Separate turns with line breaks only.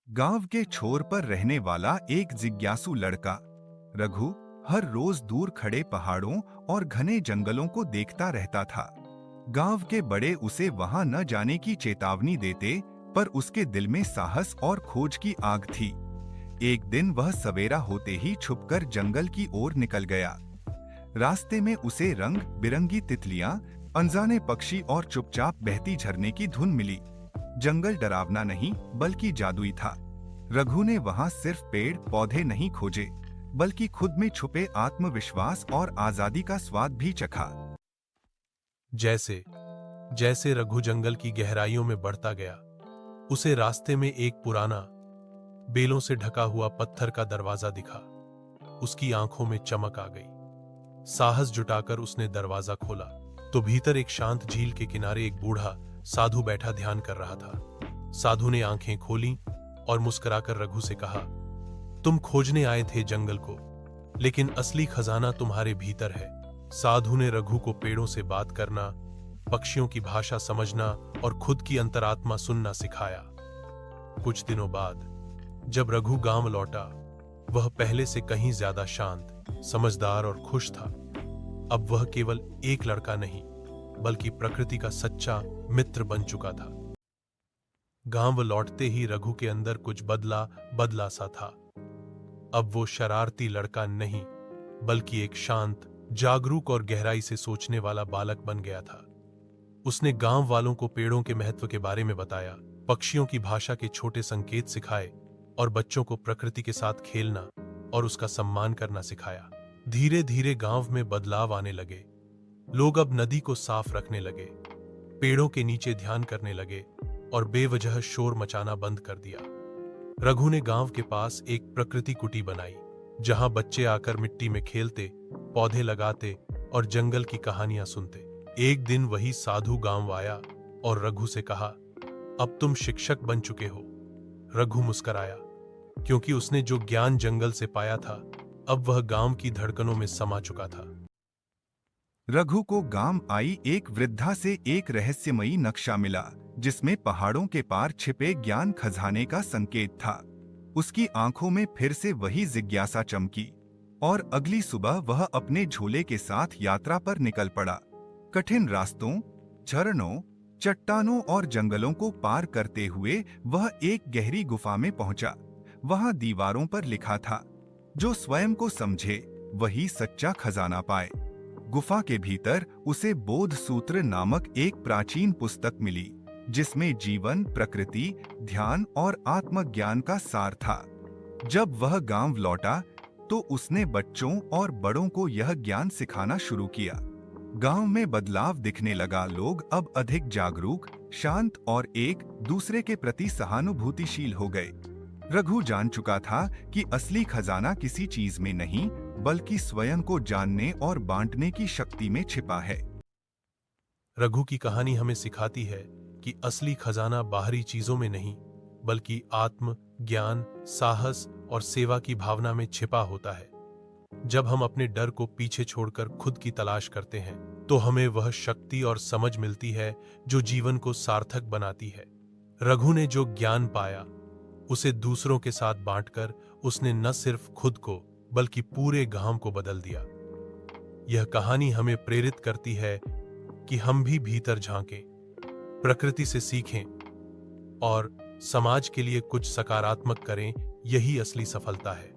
गांव के छोर पर रहने वाला एक जिज्ञासु लड़का रघु हर रोज दूर खड़े पहाड़ों और घने जंगलों को देखता रहता था। गांव के बड़े उसे वहां न जाने की चेतावनी देते, पर उसके दिल में साहस और खोज की आग थी। एक दिन वह सवेरा होते ही छुपकर जंगल की ओर निकल गया। रास्ते में उसे रंग बिरंगी तितलियां, अनजाने पक्षी और चुपचाप बहती झरने की धुन मिली। जंगल डरावना नहीं बल्कि जादुई था। रघु ने वहां सिर्फ पेड़ पौधे नहीं खोजे, बल्कि खुद में छुपे आत्मविश्वास और आजादी का स्वाद भी चखा।
जैसे जैसे रघु जंगल की गहराइयों में बढ़ता गया, उसे रास्ते में एक पुराना बेलों से ढका हुआ पत्थर का दरवाजा दिखा। उसकी आंखों में चमक आ गई। साहस जुटाकर उसने दरवाजा खोला तो भीतर एक शांत झील के किनारे एक बूढ़ा साधु बैठा ध्यान कर रहा था। साधु ने आंखें खोली और मुस्कुराकर रघु से कहा, तुम खोजने आए थे जंगल को, लेकिन असली खजाना तुम्हारे भीतर है। साधु ने रघु को पेड़ों से बात करना, पक्षियों की भाषा समझना और खुद की अंतरात्मा सुनना सिखाया। कुछ दिनों बाद जब रघु गांव लौटा, वह पहले से कहीं ज्यादा शांत, समझदार और खुश था। अब वह केवल एक लड़का नहीं, बल्कि प्रकृति का सच्चा मित्र बन चुका था। गांव लौटते ही रघु के अंदर कुछ बदला सा था। अब वो शरारती लड़का नहीं, बल्कि एक शांत, जागरूक और गहराई से सोचने वाला बालक बन गया था। उसने गांव वालों को पेड़ों के महत्व के बारे में बताया, पक्षियों की भाषा के छोटे संकेत सिखाए और बच्चों को प्रकृति के साथ खेलना और उसका सम्मान करना सिखाया। धीरे धीरे गांव में बदलाव आने लगे। लोग अब नदी को साफ रखने लगे, पेड़ों के नीचे ध्यान करने लगे और बेवजह शोर मचाना बंद कर दिया। रघु ने गांव के पास एक प्रकृति कुटी बनाई, जहां बच्चे आकर मिट्टी में खेलते, पौधे लगाते और जंगल की कहानियां सुनते। एक दिन वही साधु गांव आया और रघु से कहा, अब तुम शिक्षक बन चुके हो। रघु मुस्कुराया, क्योंकि उसने जो ज्ञान जंगल से पाया था, अब वह गांव की धड़कनों में समा चुका था।
रघु को गांव आई एक वृद्धा से एक रहस्यमयी नक्शा मिला, जिसमें पहाड़ों के पार छिपे ज्ञान खजाने का संकेत था। उसकी आंखों में फिर से वही जिज्ञासा चमकी और अगली सुबह वह अपने झोले के साथ यात्रा पर निकल पड़ा। कठिन रास्तों, झरनों, चट्टानों और जंगलों को पार करते हुए वह एक गहरी गुफा में पहुंचा। वहां दीवारों पर लिखा था, जो स्वयं को समझे वही सच्चा खजाना पाए। गुफा के भीतर उसे बोध सूत्र नामक एक प्राचीन पुस्तक मिली, जिसमें जीवन, प्रकृति, ध्यान और आत्मज्ञान का सार था। जब वह गांव लौटा तो उसने बच्चों और बड़ों को यह ज्ञान सिखाना शुरू किया। गांव में बदलाव दिखने लगा। लोग अब अधिक जागरूक, शांत और एक दूसरे के प्रति सहानुभूतिशील हो गए। रघु जान चुका था कि असली खजाना किसी चीज में नहीं, बल्कि स्वयं को जानने और बांटने की शक्ति में छिपा है।
रघु की कहानी हमें सिखाती है कि असली खजाना बाहरी चीजों में नहीं, बल्कि आत्म, ज्ञान, साहस और सेवा की भावना में छिपा होता है। जब हम अपने डर को पीछे छोड़कर खुद की तलाश करते हैं, तो हमें वह शक्ति और समझ मिलती है जो जीवन को सार्थक बनाती है। रघु ने जो ज्ञान पाया, उसे दूसरों के साथ बांटकर उसने न सिर्फ खुद को, बल्कि पूरे गांव को बदल दिया। यह कहानी हमें प्रेरित करती है कि हम भी भीतर झांकें, प्रकृति से सीखें और समाज के लिए कुछ सकारात्मक करें। यही असली सफलता है।